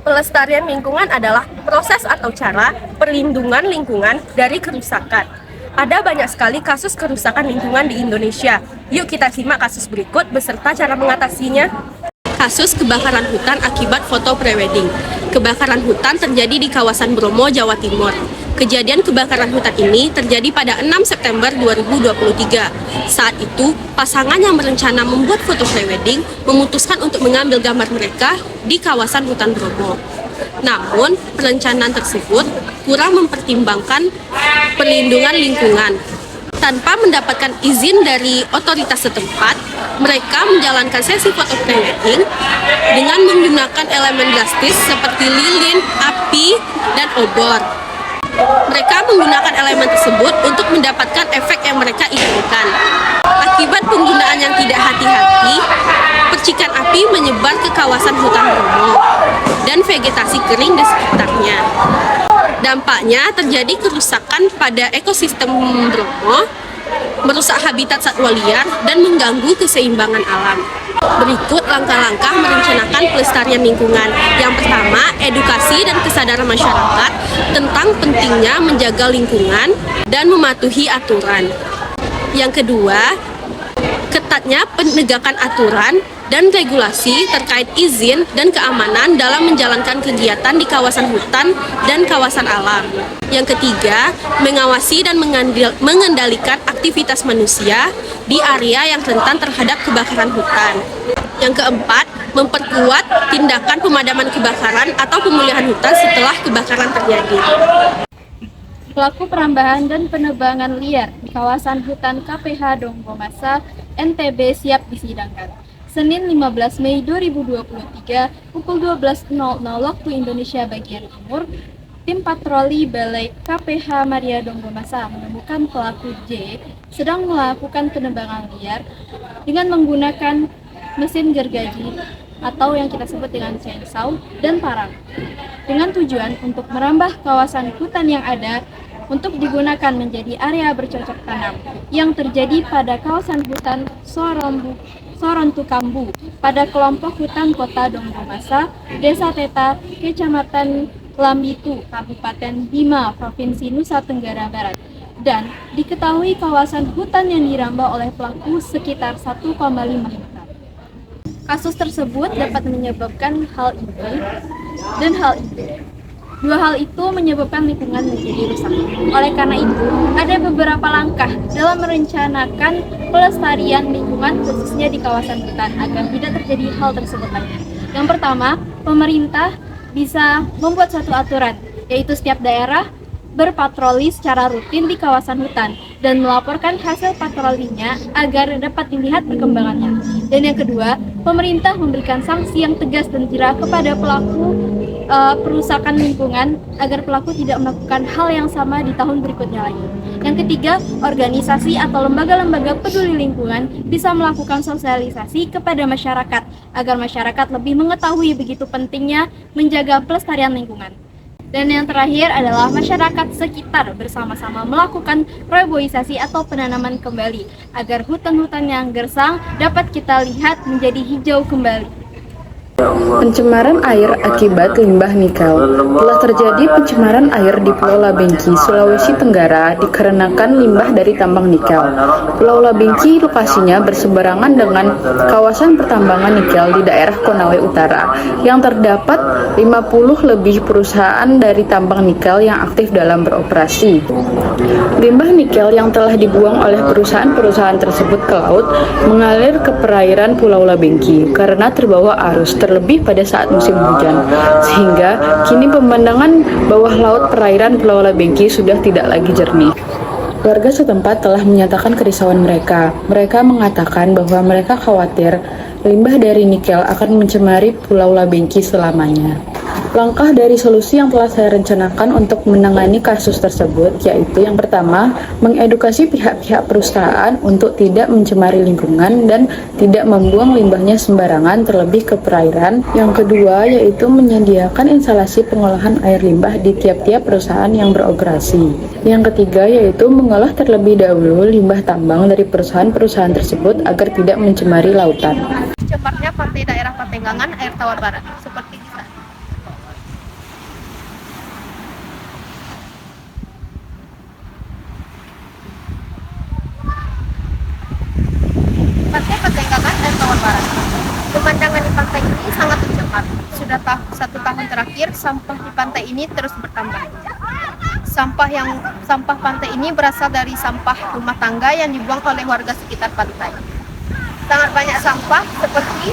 Pelestarian lingkungan adalah proses atau cara perlindungan lingkungan dari kerusakan. Ada banyak sekali kasus kerusakan lingkungan di Indonesia. Yuk kita simak kasus berikut beserta cara mengatasinya. Kasus kebakaran hutan akibat foto prewedding. Kebakaran hutan terjadi di kawasan Bromo, Jawa Timur. Kejadian kebakaran hutan ini terjadi pada 6 September 2023. Saat itu, pasangan yang berencana membuat foto prewedding memutuskan untuk mengambil gambar mereka di kawasan hutan Bromo. Namun, perencanaan tersebut kurang mempertimbangkan perlindungan lingkungan. Tanpa mendapatkan izin dari otoritas setempat, mereka menjalankan sesi foto prewedding dengan menggunakan elemen drastis seperti lilin, api, dan obor. Mereka menggunakan elemen tersebut untuk mendapatkan efek yang mereka inginkan. Akibat penggunaan yang tidak hati-hati, percikan api menyebar ke kawasan hutan Bromo dan vegetasi kering di sekitarnya. Dampaknya terjadi kerusakan pada ekosistem Bromo, merusak habitat satwa liar, dan mengganggu keseimbangan alam. Berikut langkah-langkah merencanakan pelestarian lingkungan. Yang pertama, edukasi dan kesadaran masyarakat tentang pentingnya menjaga lingkungan dan mematuhi aturan. Yang kedua, ketatnya penegakan aturan dan regulasi terkait izin dan keamanan dalam menjalankan kegiatan di kawasan hutan dan kawasan alam. Yang ketiga, mengawasi dan mengendalikan aktivitas manusia di area yang rentan terhadap kebakaran hutan. Yang keempat, memperkuat tindakan pemadaman kebakaran atau pemulihan hutan setelah kebakaran terjadi. Pelaku perambahan dan penebangan liar di kawasan hutan KPH Donggomasa, NTB siap disidangkan. Senin 15 Mei 2023 pukul 12.00 waktu Indonesia bagian Timur, tim patroli Balai KPH Maria Donggomasa menemukan pelaku J sedang melakukan penebangan liar dengan menggunakan mesin gergaji atau yang kita sebut dengan chainsaw dan parang, dengan tujuan untuk merambah kawasan hutan yang ada untuk digunakan menjadi area bercocok tanam yang terjadi pada kawasan hutan Sorontukambu pada kelompok hutan kota Donggomasa, Desa Teta, Kecamatan Lambitu, Kabupaten Bima, Provinsi Nusa Tenggara Barat. Dan diketahui kawasan hutan yang dirambah oleh pelaku sekitar 1,5 hektar. Kasus tersebut dapat menyebabkan hal ini dan hal itu. Dua hal itu menyebabkan lingkungan menjadi rusak. Oleh karena itu, ada beberapa langkah dalam merencanakan pelestarian lingkungan khususnya di kawasan hutan agar tidak terjadi hal tersebut lagi. Yang pertama, pemerintah bisa membuat suatu aturan, yaitu setiap daerah berpatroli secara rutin di kawasan hutan dan melaporkan hasil patrolinya agar dapat dilihat perkembangannya. Dan yang kedua, pemerintah memberikan sanksi yang tegas dan jelas kepada pelaku perusakan lingkungan agar pelaku tidak melakukan hal yang sama di tahun berikutnya lagi. Yang ketiga, organisasi atau lembaga-lembaga peduli lingkungan bisa melakukan sosialisasi kepada masyarakat agar masyarakat lebih mengetahui begitu pentingnya menjaga pelestarian lingkungan. Dan yang terakhir adalah masyarakat sekitar bersama-sama melakukan reboisasi atau penanaman kembali agar hutan-hutan yang gersang dapat kita lihat menjadi hijau kembali. Pencemaran air akibat limbah nikel. Telah terjadi pencemaran air di Pulau Labengki, Sulawesi Tenggara dikarenakan limbah dari tambang nikel. Pulau Labengki lokasinya berseberangan dengan kawasan pertambangan nikel di daerah Konawe Utara yang terdapat 50 lebih perusahaan dari tambang nikel yang aktif dalam beroperasi. Limbah nikel yang telah dibuang oleh perusahaan-perusahaan tersebut ke laut mengalir ke perairan Pulau Labengki karena terbawa arus terlebih pada saat musim hujan, sehingga kini pemandangan bawah laut perairan Pulau Labengki sudah tidak lagi jernih. Warga setempat telah menyatakan kerisauan mereka. Mereka mengatakan bahwa mereka khawatir limbah dari nikel akan mencemari Pulau Labengki selamanya. Langkah dari solusi yang telah saya rencanakan untuk menangani kasus tersebut yaitu yang pertama, mengedukasi pihak-pihak perusahaan untuk tidak mencemari lingkungan dan tidak membuang limbahnya sembarangan terlebih ke perairan. Yang kedua, yaitu menyediakan instalasi pengolahan air limbah di tiap-tiap perusahaan yang beroperasi. Yang ketiga, yaitu mengolah terlebih dahulu limbah tambang dari perusahaan-perusahaan tersebut agar tidak mencemari lautan. Cepatnya Pantai Daerah Patenggangan, Air Tawar Barat, seperti di sana. sudah 1 tahun terakhir sampah di pantai ini terus bertambah. Sampah pantai ini berasal dari sampah rumah tangga yang dibuang oleh warga sekitar pantai. Sangat banyak sampah seperti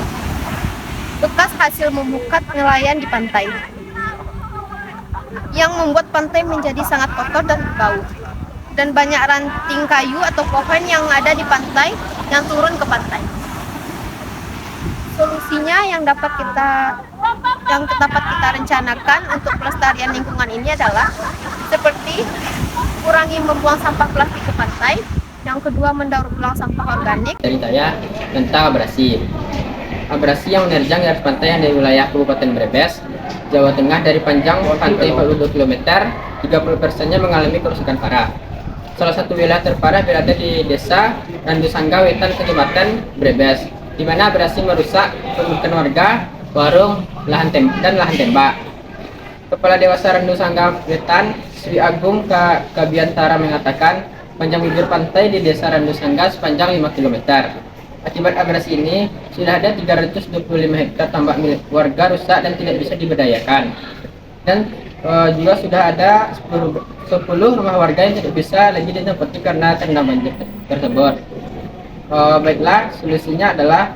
bekas hasil memukat nelayan di pantai, yang membuat pantai menjadi sangat kotor dan bau. Dan banyak ranting kayu atau pohon yang ada di pantai yang turun ke pantai. Solusinya yang dapat kita rencanakan untuk pelestarian lingkungan ini adalah seperti kurangi membuang sampah plastik ke pantai, yang kedua mendaur ulang sampah organik. Dari saya tentang abrasi. Abrasi yang menerjang garis pantai yang dari wilayah Kabupaten Brebes, Jawa Tengah dari panjang pantai 42 km, 30%-nya mengalami kerusakan parah. Salah satu wilayah terparah berada di Desa Randusangga Wetan, Kecamatan Brebes, di mana abrasi merusak permukiman warga, warung, lahan tembak. Kepala Dewasa Randusangga Wetan, Sri Agung Kabiantara mengatakan, panjang bibir pantai di Desa Randusangga sepanjang 5 km. Akibat abrasi ini, sudah ada 325 hektar tambak milik warga rusak dan tidak bisa diberdayakan. Dan juga sudah ada 10 rumah warga yang tidak bisa lagi ditempati karena terendam banjir tersebut. Baiklah, solusinya adalah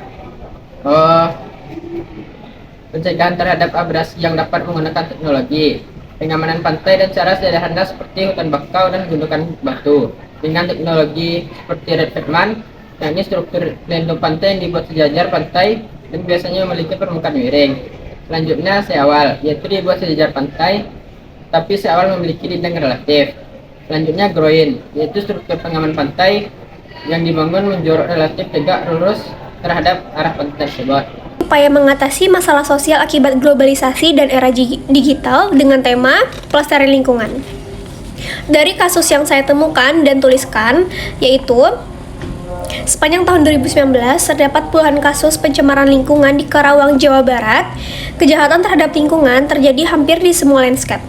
pencegahan terhadap abrasi yang dapat menggunakan teknologi, pengamanan pantai dan cara sederhana seperti hutan bakau dan gundukan batu dengan teknologi seperti revetment, yakni struktur pelindung pantai yang dibuat sejajar pantai dan biasanya memiliki permukaan miring. Selanjutnya seawal, yaitu dibuat sejajar pantai tapi seawal memiliki dinding relatif. Selanjutnya groin, yaitu struktur pengaman pantai yang dibangun menjorok relatif tegak lurus terhadap arah pantai tersebut. Upaya mengatasi masalah sosial akibat globalisasi dan era digital dengan tema pelestarian lingkungan. Dari kasus yang saya temukan dan tuliskan, yaitu sepanjang tahun 2019 terdapat puluhan kasus pencemaran lingkungan di Karawang, Jawa Barat. Kejahatan terhadap lingkungan terjadi hampir di semua landscape.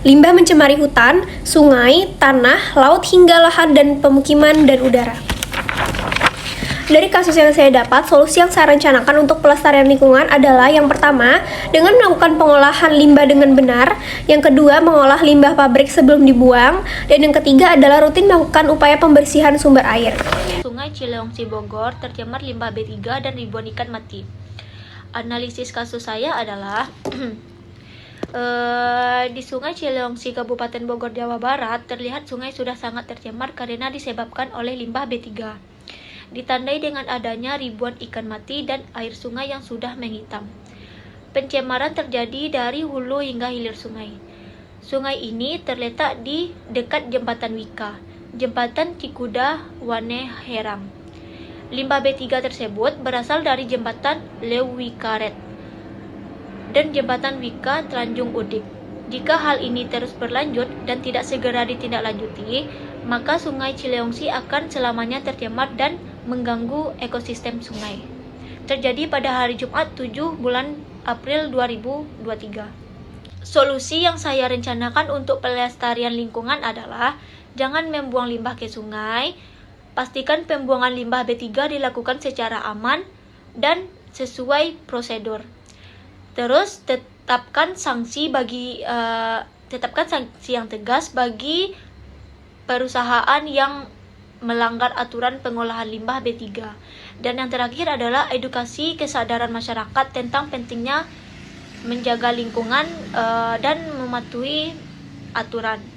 Limbah mencemari hutan, sungai, tanah, laut hingga lahan dan pemukiman dan udara. Dari kasus yang saya dapat, solusi yang saya rencanakan untuk pelestarian lingkungan adalah yang pertama, dengan melakukan pengolahan limbah dengan benar, yang kedua, mengolah limbah pabrik sebelum dibuang, dan yang ketiga adalah rutin melakukan upaya pembersihan sumber air. Sungai Cileungsi Bogor tercemar limbah B3 dan ribuan ikan mati. Analisis kasus saya adalah di Sungai Cileungsi Kabupaten Bogor, Jawa Barat, terlihat sungai sudah sangat tercemar karena disebabkan oleh limbah B3. Ditandai dengan adanya ribuan ikan mati dan air sungai yang sudah menghitam. Pencemaran terjadi dari hulu hingga hilir sungai. Sungai ini terletak di dekat Jembatan Wika, Jembatan Cikuda Wane Herang. Limbah B3 tersebut berasal dari Jembatan Leuwikaret dan Jembatan Wika Tanjung Udik. Jika hal ini terus berlanjut dan tidak segera ditindaklanjuti, maka Sungai Cileungsi akan selamanya tercemar dan mengganggu ekosistem sungai. Terjadi pada hari Jumat 7 bulan April 2023. Solusi yang saya rencanakan untuk pelestarian lingkungan adalah jangan membuang limbah ke sungai, pastikan pembuangan limbah B3 dilakukan secara aman dan sesuai prosedur. Terus tetapkan sanksi yang tegas bagi perusahaan yang melanggar aturan pengolahan limbah B3. Dan yang terakhir adalah edukasi kesadaran masyarakat tentang pentingnya menjaga lingkungan dan mematuhi aturan.